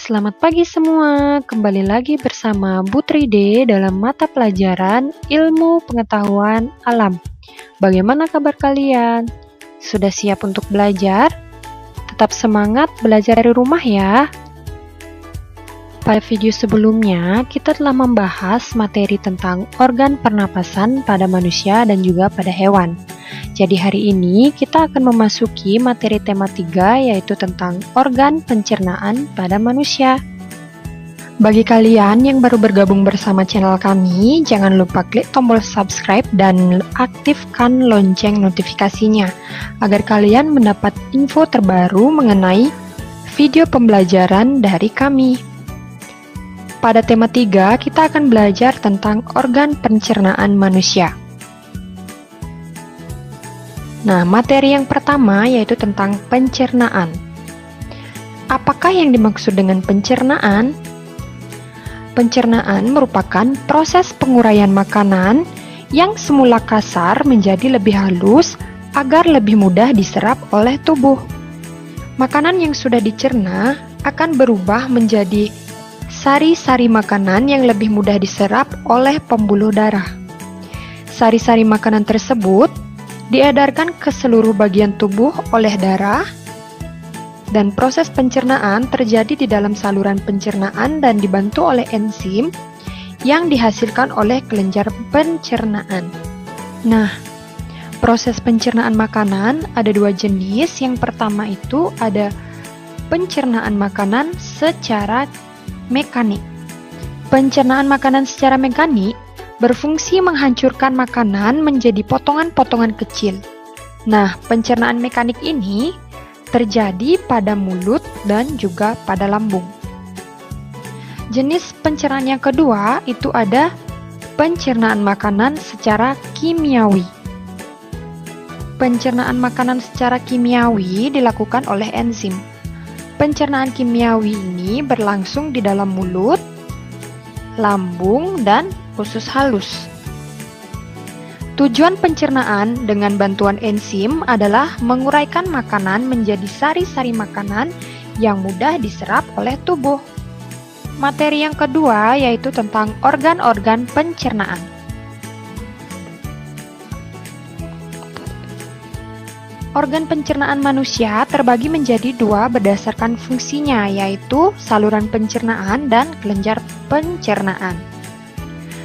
Selamat pagi semua, kembali lagi bersama Bu Tride dalam mata pelajaran Ilmu Pengetahuan Alam. Bagaimana kabar kalian? Sudah siap untuk belajar? Tetap semangat belajar dari rumah ya. Pada video sebelumnya, kita telah membahas materi tentang organ pernapasan pada manusia dan juga pada hewan. Jadi hari ini kita akan memasuki materi tema 3 yaitu tentang organ pencernaan pada manusia. Bagi kalian yang baru bergabung bersama channel kami, jangan lupa klik tombol subscribe dan aktifkan lonceng notifikasinya agar kalian mendapat info terbaru mengenai video pembelajaran dari kami. Pada tema 3, kita akan belajar tentang organ pencernaan manusia. Nah, materi yang pertama yaitu tentang pencernaan. Apakah yang dimaksud dengan pencernaan? Pencernaan merupakan proses penguraian makanan yang semula kasar menjadi lebih halus agar lebih mudah diserap oleh tubuh. Makanan yang sudah dicerna akan berubah menjadi sari-sari makanan yang lebih mudah diserap oleh pembuluh darah. Sari-sari makanan tersebut diedarkan ke seluruh bagian tubuh oleh darah, dan proses pencernaan terjadi di dalam saluran pencernaan dan dibantu oleh enzim yang dihasilkan oleh kelenjar pencernaan. Nah, proses pencernaan makanan ada dua jenis. Yang pertama itu ada pencernaan makanan secara mekanik. Pencernaan makanan secara mekanik berfungsi menghancurkan makanan menjadi potongan-potongan kecil. Nah, pencernaan mekanik ini terjadi pada mulut dan juga pada lambung. Jenis pencernaan yang kedua itu ada pencernaan makanan secara kimiawi. Pencernaan makanan secara kimiawi dilakukan oleh enzim. Pencernaan kimiawi ini berlangsung di dalam mulut, lambung, dan usus halus. Tujuan pencernaan dengan bantuan enzim adalah menguraikan makanan menjadi sari-sari makanan yang mudah diserap oleh tubuh. Materi yang kedua yaitu tentang organ-organ pencernaan. Organ pencernaan manusia terbagi menjadi dua berdasarkan fungsinya, yaitu saluran pencernaan dan kelenjar pencernaan.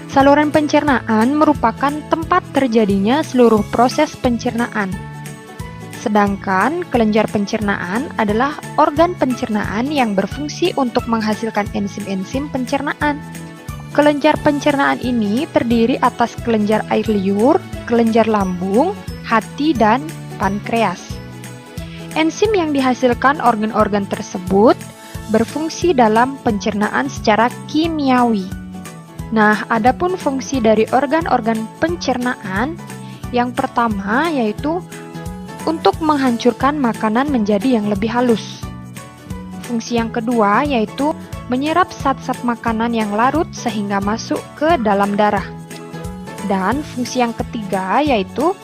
Saluran pencernaan merupakan tempat terjadinya seluruh proses pencernaan. Sedangkan kelenjar pencernaan adalah organ pencernaan yang berfungsi untuk menghasilkan enzim-enzim pencernaan. Kelenjar pencernaan ini terdiri atas kelenjar air liur, kelenjar lambung, hati, dan pankreas. Enzim yang dihasilkan organ-organ tersebut berfungsi dalam pencernaan secara kimiawi. Nah, adapun fungsi dari organ-organ pencernaan yang pertama yaitu untuk menghancurkan makanan menjadi yang lebih halus. Fungsi yang kedua yaitu menyerap zat-zat makanan yang larut sehingga masuk ke dalam darah. Dan fungsi yang ketiga yaitu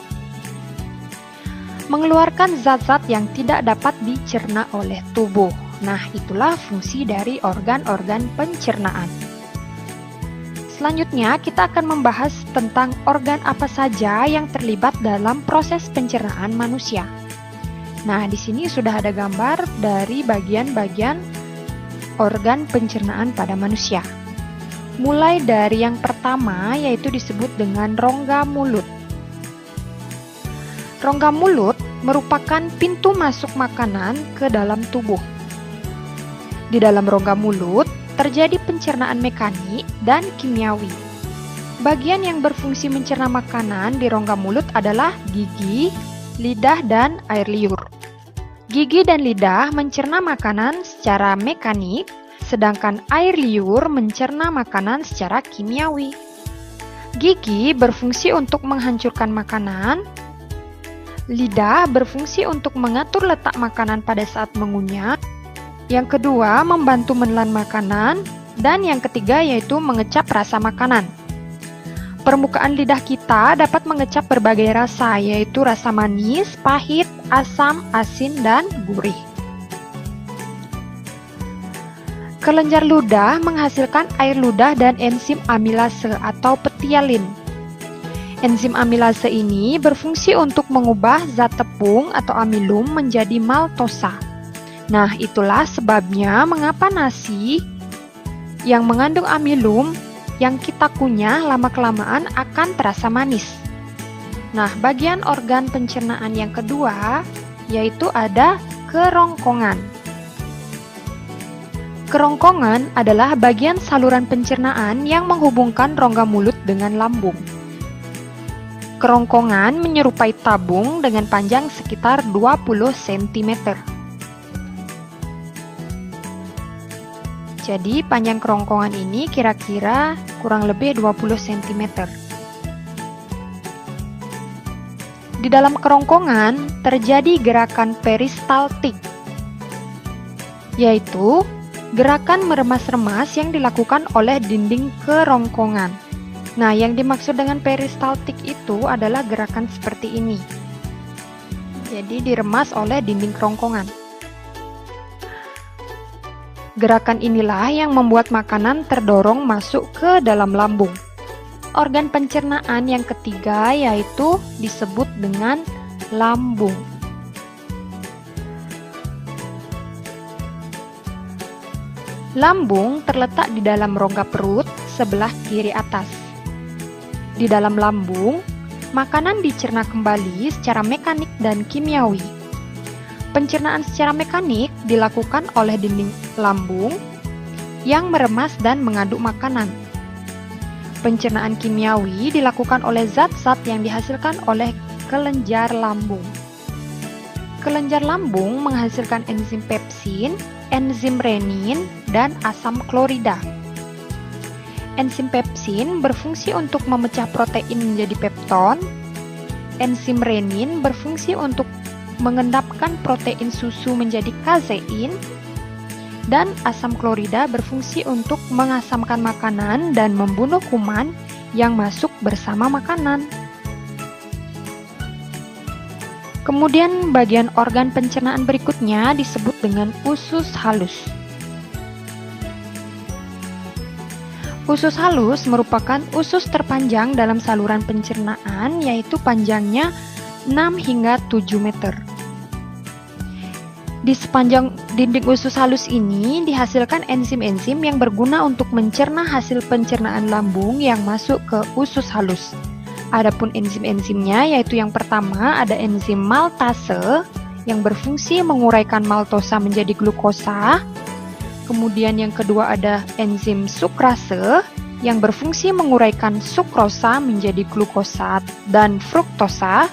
mengeluarkan zat-zat yang tidak dapat dicerna oleh tubuh. Nah, itulah fungsi dari organ-organ pencernaan. Selanjutnya, kita akan membahas tentang organ apa saja yang terlibat dalam proses pencernaan manusia. Nah, di sini sudah ada gambar dari bagian-bagian organ pencernaan pada manusia. Mulai dari yang pertama, yaitu disebut dengan rongga mulut. Rongga mulut merupakan pintu masuk makanan ke dalam tubuh. Di dalam rongga mulut terjadi pencernaan mekanik dan kimiawi. Bagian yang berfungsi mencerna makanan di rongga mulut adalah gigi, lidah, dan air liur. Gigi dan lidah mencerna makanan secara mekanik, sedangkan air liur mencerna makanan secara kimiawi. Gigi berfungsi untuk menghancurkan makanan, lidah berfungsi untuk mengatur letak makanan pada saat mengunyah, yang kedua membantu menelan makanan, dan yang ketiga yaitu mengecap rasa makanan. Permukaan lidah kita dapat mengecap berbagai rasa, yaitu rasa manis, pahit, asam, asin, dan gurih. Kelenjar ludah menghasilkan air ludah dan enzim amilase atau petialin. Enzim amilase ini berfungsi untuk mengubah zat tepung atau amilum menjadi maltosa. Nah, itulah sebabnya mengapa nasi yang mengandung amilum yang kita kunyah lama-kelamaan akan terasa manis. Nah, bagian organ pencernaan yang kedua yaitu ada kerongkongan. Kerongkongan adalah bagian saluran pencernaan yang menghubungkan rongga mulut dengan lambung. Kerongkongan menyerupai tabung dengan panjang sekitar 20 cm. Jadi panjang kerongkongan ini kira-kira kurang lebih 20 cm. Di dalam kerongkongan terjadi gerakan peristaltik, yaitu gerakan meremas-remas yang dilakukan oleh dinding kerongkongan. Nah, yang dimaksud dengan peristaltik itu adalah gerakan seperti ini. Jadi diremas oleh dinding kerongkongan. Gerakan inilah yang membuat makanan terdorong masuk ke dalam lambung. Organ pencernaan yang ketiga yaitu disebut dengan lambung. Lambung terletak di dalam rongga perut sebelah kiri atas. Di dalam lambung, makanan dicerna kembali secara mekanik dan kimiawi. Pencernaan secara mekanik dilakukan oleh dinding lambung yang meremas dan mengaduk makanan. Pencernaan kimiawi dilakukan oleh zat-zat yang dihasilkan oleh kelenjar lambung. Kelenjar lambung menghasilkan enzim pepsin, enzim renin, dan asam klorida. Enzim pepsin berfungsi untuk memecah protein menjadi pepton. Enzim renin berfungsi untuk mengendapkan protein susu menjadi kasein. Dan asam klorida berfungsi untuk mengasamkan makanan dan membunuh kuman yang masuk bersama makanan. Kemudian bagian organ pencernaan berikutnya disebut dengan usus halus. Usus halus merupakan usus terpanjang dalam saluran pencernaan, yaitu panjangnya 6 hingga 7 meter. Di sepanjang dinding usus halus ini dihasilkan enzim-enzim yang berguna untuk mencerna hasil pencernaan lambung yang masuk ke usus halus. Adapun enzim-enzimnya yaitu yang pertama ada enzim maltase yang berfungsi menguraikan maltosa menjadi glukosa. Kemudian yang kedua ada enzim sukrase yang berfungsi menguraikan sukrosa menjadi glukosa dan fruktosa.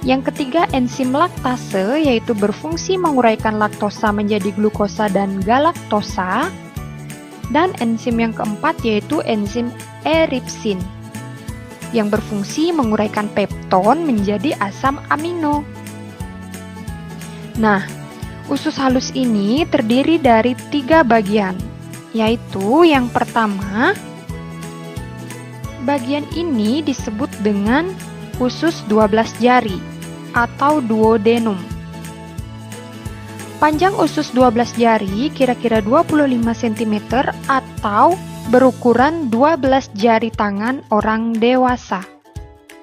Yang ketiga enzim laktase yaitu berfungsi menguraikan laktosa menjadi glukosa dan galaktosa. Dan enzim yang keempat yaitu enzim eripsin yang berfungsi menguraikan pepton menjadi asam amino. Nah, usus halus ini terdiri dari 3 bagian, yaitu yang pertama, bagian ini disebut dengan usus 12 jari atau duodenum. Panjang usus 12 jari kira-kira 25 cm atau berukuran 12 jari tangan orang dewasa.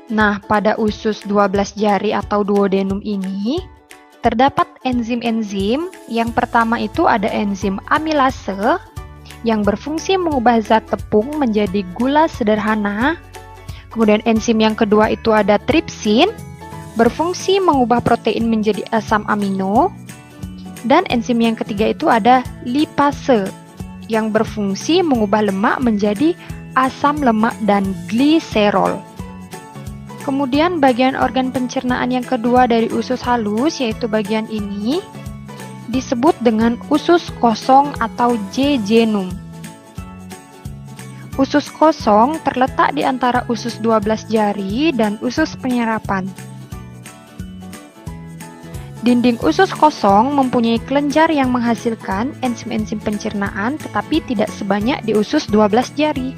Nah, pada usus 12 jari atau duodenum ini terdapat enzim-enzim. Yang pertama itu ada enzim amilase yang berfungsi mengubah zat tepung menjadi gula sederhana. Kemudian enzim yang kedua itu ada tripsin, berfungsi mengubah protein menjadi asam amino. Dan enzim yang ketiga itu ada lipase yang berfungsi mengubah lemak menjadi asam lemak dan gliserol. Kemudian bagian organ pencernaan yang kedua dari usus halus yaitu bagian ini disebut dengan usus kosong atau jejunum. Usus kosong terletak di antara usus 12 jari dan usus penyerapan. Dinding usus kosong mempunyai kelenjar yang menghasilkan enzim-enzim pencernaan tetapi tidak sebanyak di usus 12 jari.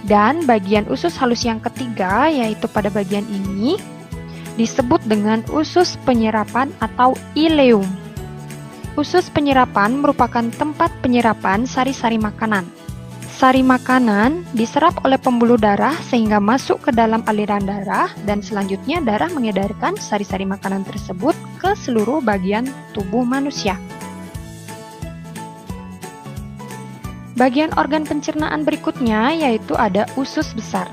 Dan bagian usus halus yang ketiga yaitu pada bagian ini disebut dengan usus penyerapan atau ileum. Usus penyerapan merupakan tempat penyerapan sari-sari makanan. Sari makanan diserap oleh pembuluh darah sehingga masuk ke dalam aliran darah dan selanjutnya darah mengedarkan sari-sari makanan tersebut ke seluruh bagian tubuh manusia. Bagian organ pencernaan berikutnya yaitu ada usus besar.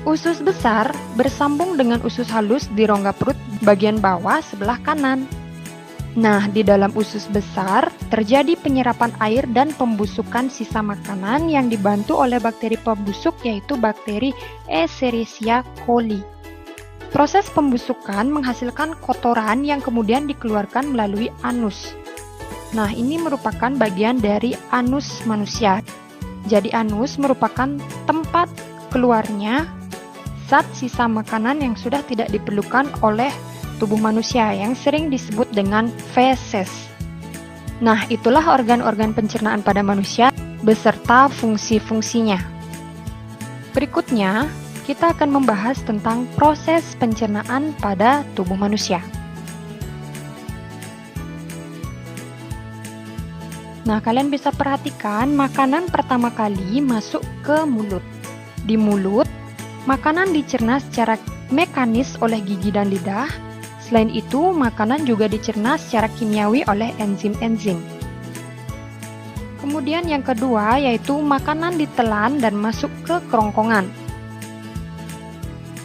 Usus besar bersambung dengan usus halus di rongga perut bagian bawah sebelah kanan. Nah, di dalam usus besar terjadi penyerapan air dan pembusukan sisa makanan yang dibantu oleh bakteri pembusuk yaitu bakteri Escherichia coli. Proses pembusukan menghasilkan kotoran yang kemudian dikeluarkan melalui anus. Nah, ini merupakan bagian dari anus manusia. Jadi anus merupakan tempat keluarnya zat sisa makanan yang sudah tidak diperlukan oleh tubuh manusia yang sering disebut dengan feses. Nah, itulah organ-organ pencernaan pada manusia beserta fungsi-fungsinya. Berikutnya, kita akan membahas tentang proses pencernaan pada tubuh manusia. Nah, kalian bisa perhatikan makanan pertama kali masuk ke mulut. Di mulut, makanan dicerna secara mekanis oleh gigi dan lidah. Selain itu, makanan juga dicerna secara kimiawi oleh enzim-enzim. Kemudian yang kedua yaitu makanan ditelan dan masuk ke kerongkongan.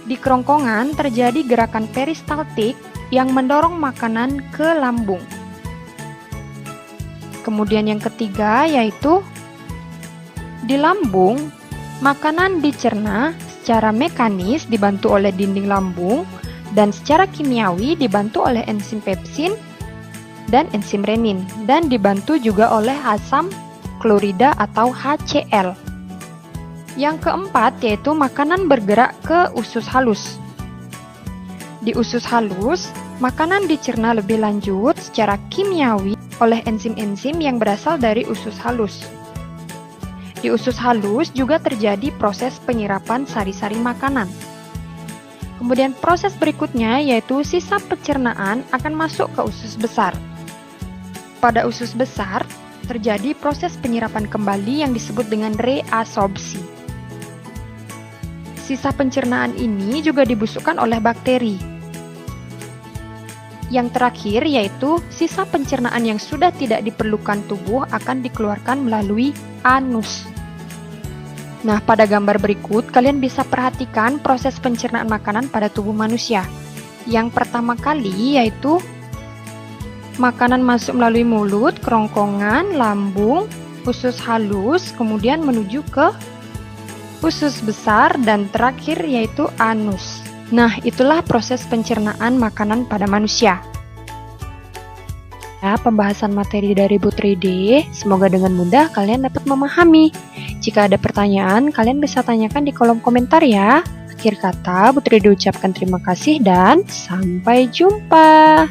Di kerongkongan terjadi gerakan peristaltik yang mendorong makanan ke lambung. Kemudian yang ketiga yaitu di lambung, makanan dicerna secara mekanis dibantu oleh dinding lambung dan secara kimiawi dibantu oleh enzim pepsin dan enzim renin dan dibantu juga oleh asam klorida atau HCl. Yang keempat yaitu makanan bergerak ke usus halus. Di usus halus, makanan dicerna lebih lanjut secara kimiawi oleh enzim-enzim yang berasal dari usus halus. Di usus halus juga terjadi proses penyerapan sari-sari makanan. Kemudian proses berikutnya yaitu sisa pencernaan akan masuk ke usus besar. Pada usus besar terjadi proses penyerapan kembali yang disebut dengan reabsorpsi. Sisa pencernaan ini juga dibusukkan oleh bakteri. Yang terakhir yaitu sisa pencernaan yang sudah tidak diperlukan tubuh akan dikeluarkan melalui anus. Nah, pada gambar berikut, kalian bisa perhatikan proses pencernaan makanan pada tubuh manusia. Yang pertama kali yaitu makanan masuk melalui mulut, kerongkongan, lambung, usus halus, kemudian menuju ke usus besar, dan terakhir yaitu anus. Nah, itulah proses pencernaan makanan pada manusia. Nah, pembahasan materi dari Bu 3D, semoga dengan mudah kalian dapat memahami. Jika ada pertanyaan, kalian bisa tanyakan di kolom komentar ya. Akhir kata, Bu 3D ucapkan terima kasih dan sampai jumpa.